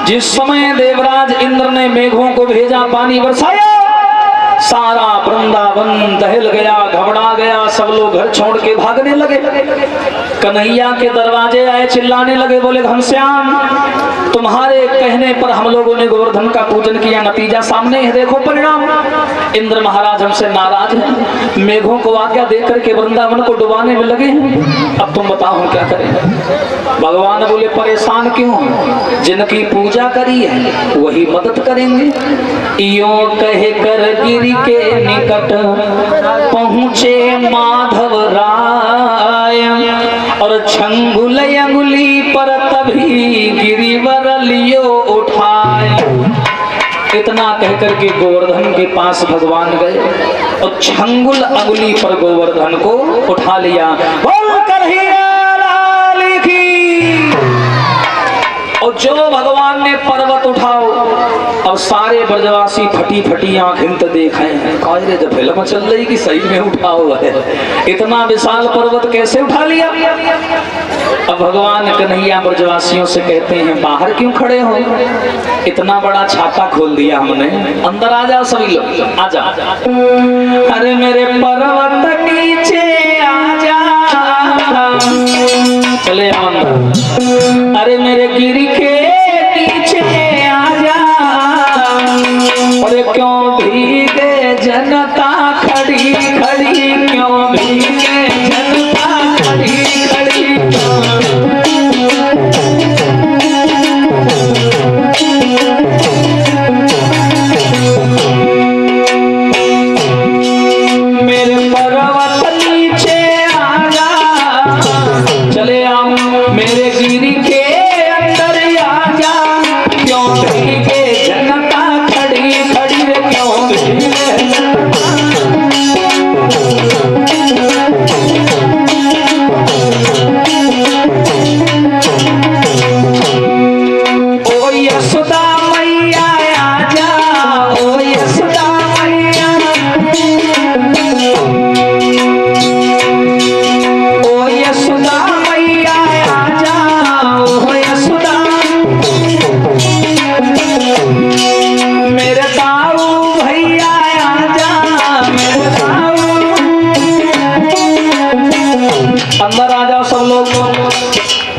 जिस समय देवराज इंद्र ने मेघों को भेजा, पानी बरसाया, सारा वृंदावन दहल गया, घबरा गया। सब लोग घर छोड़ के भागने लगे। कन्हैया के दरवाजे आए, चिल्लाने लगे, बोले घनश्याम तुम्हारे कहने पर हम लोगों ने गोवर्धन का पूजन किया, नतीजा सामने है, देखो परिणाम। इंद्र महाराज हमसे नाराज हैं, मेघों को आज्ञा देकर के वृंदावन को डुबाने में लगे हैं। अब तुम बताओ क्या करें। भगवान बोले परेशान क्यों, जिनकी पूजा करी है वही मदद करेंगे। यों कह कर गिरि के निकट पहुँचे माधव राय, और छंगुल अंगुली पर तभी गिरिवर लियो उठाए। इतना कहकर के गोवर्धन के पास भगवान गए और छंगुल अंगुली पर गोवर्धन को उठा लिया। बोल कन्हैया लाल की। और जो भगवान ने पर्वत उठाओ, अब सारे ब्रजवासी फटी फटी आंखें तो देखे हैं, कायरे जब फिल्म चल रही कि सही में उठा हुआ है, इतना विशाल पर्वत कैसे उठा लिया। अब भगवान कन्हैया ब्रजवासियों से कहते हैं बाहर क्यों खड़े हो, इतना बड़ा छाता खोल दिया हमने, अंदर आ जाओ सभी लोग, आ जाओ। अरे मेरे पर्वत नीचे आ जा, चले अंदर। अरे मेरे गिरि के नीचे आ जा, अरे क्यों भीगे जनता खड़ी खड़ी, क्यों भीगे जनता खड़ी खड़ी। मेरे पर्वत नीचे आ जा, चले आओ मेरे गिरि के अंदर आ जा, क्यों भीगे जनता खड़ी खड़ी, क्यों भीगे ओ यशोदा मैया आ जा, ओ यशोदा मैया, ओ यशोदा मैया आ जा, ओ यशोदा। मेरे दाऊ भैया आ जा, मेरे दाऊ। अंदर आ जाओ सब लोग।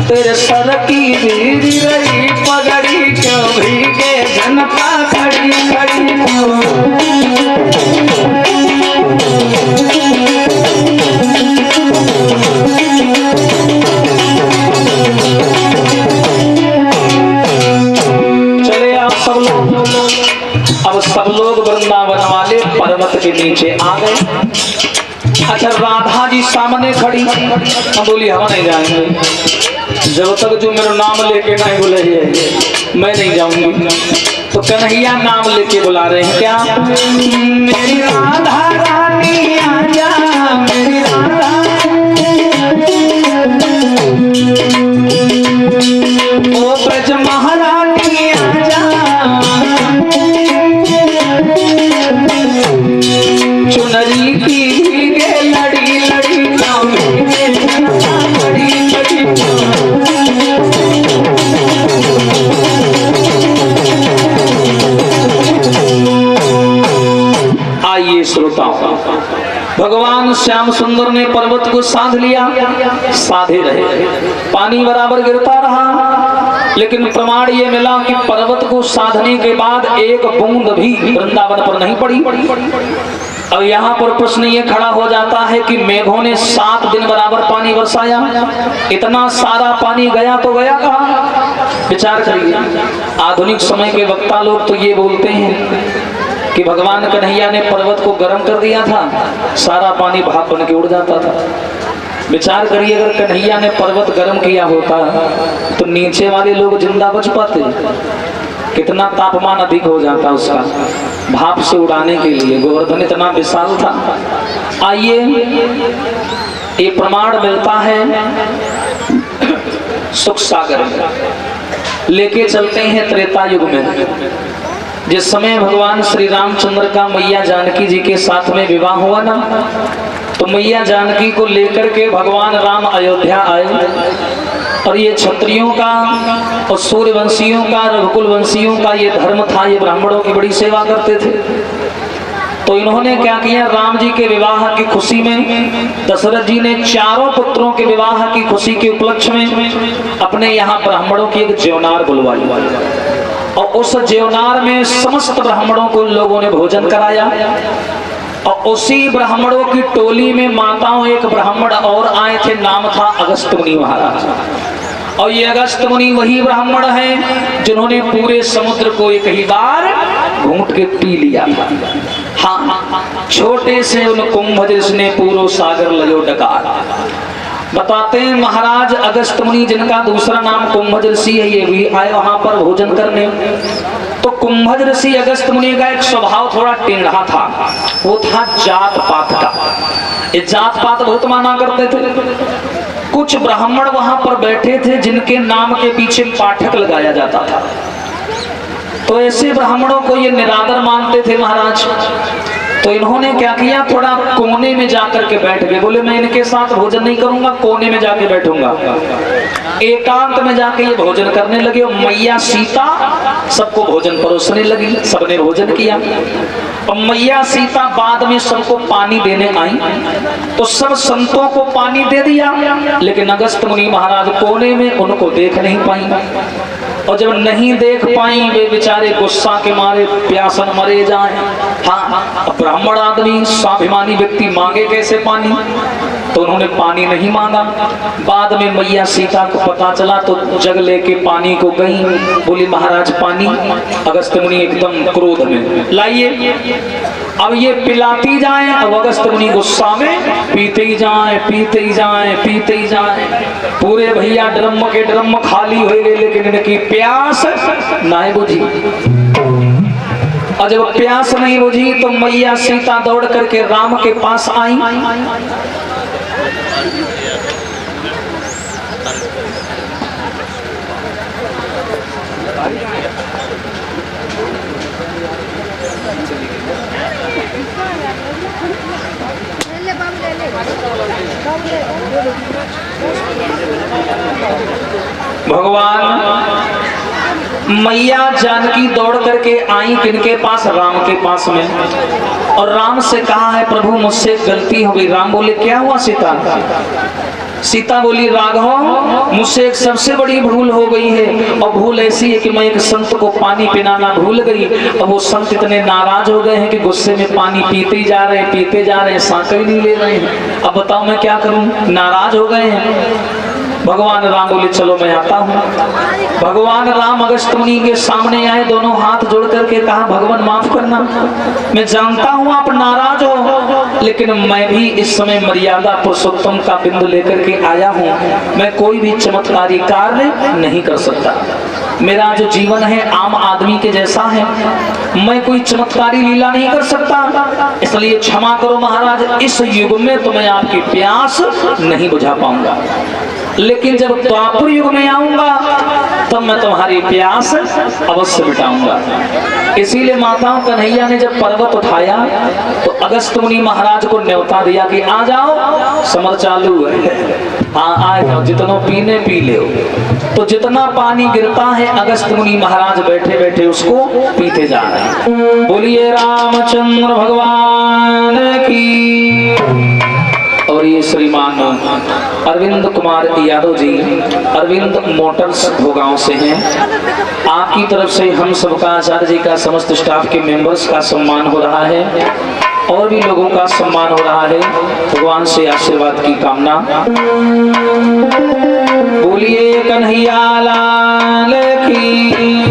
तेरे सर की भीड़ी रही पगड़ी, क्यों भीगे जनता खड़ी खड़ी, चले आप सब लोग। अब सब लोग वृंदावन वाले पर्वत के नीचे आ गए। अच्छा राधा जी सामने खड़ी, हम बोली हम नहीं जाएंगे जब तक जो मेरा नाम लेके नहीं बुलाए मैं नहीं जाऊंगी। तो कन्हैया नाम लेके बुला रहे हैं क्या, मेरी राधा रानी आ जा, मेरी राधा। ओ ब्रज महारानी आ जा, चुनरी की भीगे लड़ी लड़ी, आइए श्रोता, भगवान श्याम सुंदर ने पर्वत को साध लिया, साधे रहे, पानी बराबर गिरता रहा, लेकिन प्रमाण ये मिला कि पर्वत को साधने के बाद एक बूंद भी वृंदावन पर नहीं पड़ी। अब यहाँ पर प्रश्न ये खड़ा हो जाता है कि मेघों ने 7 दिन बराबर पानी बरसाया, इतना सारा पानी गया तो गया कहाँ। विचार करिए, आधुनिक समय के वक्ता लोग तो ये बोलते हैं कि भगवान कन्हैया ने पर्वत को गर्म कर दिया था, सारा पानी भाप बन के उड़ जाता था। विचार करिए, अगर कन्हैया ने पर्वत गर्म किया होता तो नीचे वाले लोग जिंदा बच पाते, कितना तापमान अधिक हो जाता उसका भाप से उड़ाने के लिए। गोवर्धन इतना विशाल था। आइए ये प्रमाण मिलता है सुख सागर, लेके चलते हैं त्रेता युग में। जिस समय भगवान श्री रामचंद्र का मैया जानकी जी के साथ में विवाह हुआ ना, तो मैया जानकी को लेकर के भगवान राम अयोध्या आए और ये क्षत्रियों का और सूर्यवंशियों का रघुकुल वंशियों का ये धर्म था, ये ब्राह्मणों की बड़ी सेवा करते थे। तो इन्होंने क्या किया, राम जी के विवाह की खुशी में दशरथ जी ने चारों पुत्रों के विवाह की खुशी के उपलक्ष्य में अपने यहाँ ब्राह्मणों की एक ज्योनार बुलवाई और उस ज्योनार में समस्त ब्राह्मणों को लोगों ने भोजन कराया। और उसी ब्राह्मणों की टोली में माताओं एक ब्राह्मण और आए थे, नाम था अगस्त मुनि महाराज। और ये अगस्त मुनि वही ब्राह्मण हैं जिन्होंने पूरे समुद्र को एक ही बार घूंट के पी लिया था। हाँ, छोटे से उन कुंभज ने पूरा सागर लयो डकार। बताते हैं महाराज अगस्त मुनि, जिनका दूसरा नाम कुंभज ऋषि है, ये भी आए वहां पर भोजन करने। तो कुंभज ऋषि अगस्त मुनि का एक स्वभाव थोड़ा टेढ़ा था, वो था जात पात का। ये जात पात बहुत माना करते थे। कुछ ब्राह्मण वहां पर बैठे थे जिनके नाम के पीछे पाठक लगाया जाता था, तो ऐसे ब्राह्मणों को ये निरादर मानते थे महाराज। तो इन्होंने क्या किया, थोड़ा कोने में जाकर के बैठ गए। बोले मैं इनके साथ भोजन नहीं करूंगा, कोने में जाके बैठूंगा। एकांत में जाके ये भोजन करने लगे और मैया सीता सबको भोजन परोसने लगी। सबने भोजन किया और मैया सीता बाद में सबको पानी देने आई, तो सब संतों को पानी दे दिया, लेकिन अगस्त मुनि महाराज कोने में उनको देख नहीं पाई। और जब नहीं देख पाई, वे बेचारे गुस्सा के मारे प्यासन मरे जाए। हाँ, ब्राह्मण आदमी स्वाभिमानी व्यक्ति मांगे कैसे पानी, तो उन्होंने पानी नहीं मांगा। बाद में मैया सीता को पता चला तो जग लेके पानी को गई, बोली महाराज पानी। अगस्त मुनि एकदम क्रोध में, लाइए। अब ये पिलाती जाए, अब अगस्त मुनि गुस्सा में पीते ही जाए, पीते ही जाए, पीते ही जाए। पूरे भैया ड्रम के ड्रम खाली हो गए, लेकिन इनकी प्यास नहीं बुझी। और जब प्यास नहीं बुझी तो मैया सीता दौड़ करके राम के पास आई। भगवान मैया जानकी दौड़ करके आई किनके पास, राम के पास में। और राम से कहा है प्रभु मुझसे गलती हो गई। राम बोले क्या हुआ सीता? सीता बोली राघव मुझसे एक सबसे बड़ी भूल हो गई है, और भूल ऐसी है कि मैं एक संत को पानी पिलाना भूल गई। अब वो संत इतने नाराज हो गए हैं कि गुस्से में पानी पीते ही जा रहे हैं, पीते जा रहे हैं, सांकल ही नहीं ले रहे हैं। अब बताओ मैं क्या करूं, नाराज हो गए हैं। भगवान राम बोले चलो मैं आता हूँ। भगवान राम अगस्त मुनि के सामने आए, दोनों हाथ जोड़ करके कहा भगवान माफ करना, मैं जानता हूँ आप नाराज हो, लेकिन मैं भी इस समय मर्यादा पुरुषोत्तम का बिंदु लेकर के आया हूँ। मैं कोई भी चमत्कारी कार्य नहीं कर सकता, मेरा जो जीवन है आम आदमी के जैसा है, मैं कोई चमत्कारी लीला नहीं कर सकता, इसलिए क्षमा करो महाराज, इस युग में तो मैं आपकी प्यास नहीं बुझा पाऊंगा, लेकिन जब द्वापर युग में आऊंगा तब मैं तुम्हारी प्यास अवश्य मिटाऊंगा। इसीलिए माताओं कन्हैया ने जब पर्वत उठाया तो अगस्त मुनि महाराज को न्योता दिया कि आ जाओ, समर चालू है, हाँ आ जाओ, जितना पीने पी ले। तो जितना पानी गिरता है अगस्त मुनि महाराज बैठे बैठे उसको पीते जा रहे हैं। बोलिए रामचंद्र भगवान की। और ये श्रीमान अरविंद कुमार यादव जी अरविंद मोटर्स भोगांव से हैं। आपकी तरफ से हम सबका आचार्य जी का समस्त स्टाफ के मेंबर्स का सम्मान हो रहा है और भी लोगों का सम्मान हो रहा है। भगवान से आशीर्वाद की कामना। बोलिए कन्हैया लाल की।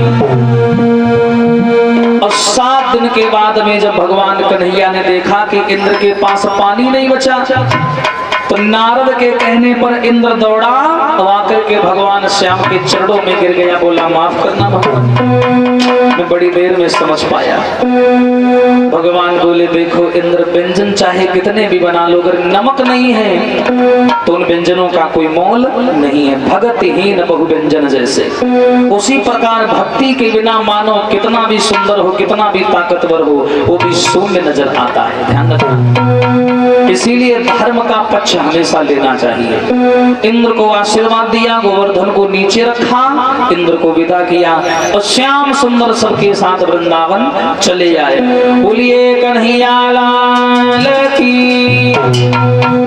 और 7 दिन के बाद में जब भगवान कन्हैया ने देखा कि इंद्र के पास पानी नहीं बचा, तो नारद के कहने पर इंद्र दौड़ा और आकर के भगवान श्याम के चरणों में गिर गया, बोला माफ करना भगवान, मैं बड़ी देर में समझ पाया। भगवान बोले देखो इंद्र, व्यंजन चाहे कितने भी बना लो, अगर नमक नहीं है तो उन व्यंजनों का कोई मोल नहीं है। भगत हीन बहु व्यंजन जैसे, उसी प्रकार भक्ति के बिना मानो कितना भी सुंदर हो, कितना भी ताकतवर हो, वो भी शून्य नजर आता है। ध्यान रखना, इसीलिए धर्म का पक्ष हमेशा लेना चाहिए। इंद्र को आशीर्वाद दिया, गोवर्धन को नीचे रखा, इंद्र को विदा किया और श्याम सुंदर सबके साथ वृंदावन चले आए। बोलिए कन्हैया लाल की।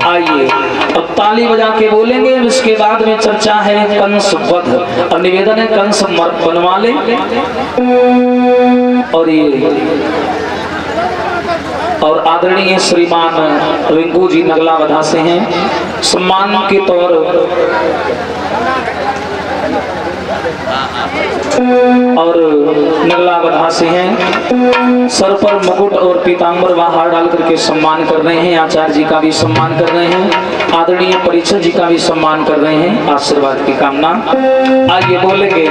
आइए अब ताली बजा के बोलेंगे, इसके बाद में चर्चा है कंस वध। और निवेदन है कंस बनवा ले। और आदरणीय श्रीमान रिंकू जी नगला वधा से हैं, सम्मान के तौर और नगला वधा से हैं, सर पर मुकुट और पीतांबर व हार डाल करके सम्मान कर रहे हैं। आचार्य जी का भी सम्मान कर रहे हैं, आदरणीय परीक्षक जी का भी सम्मान कर रहे हैं। आशीर्वाद की कामना। आइए बोलेंगे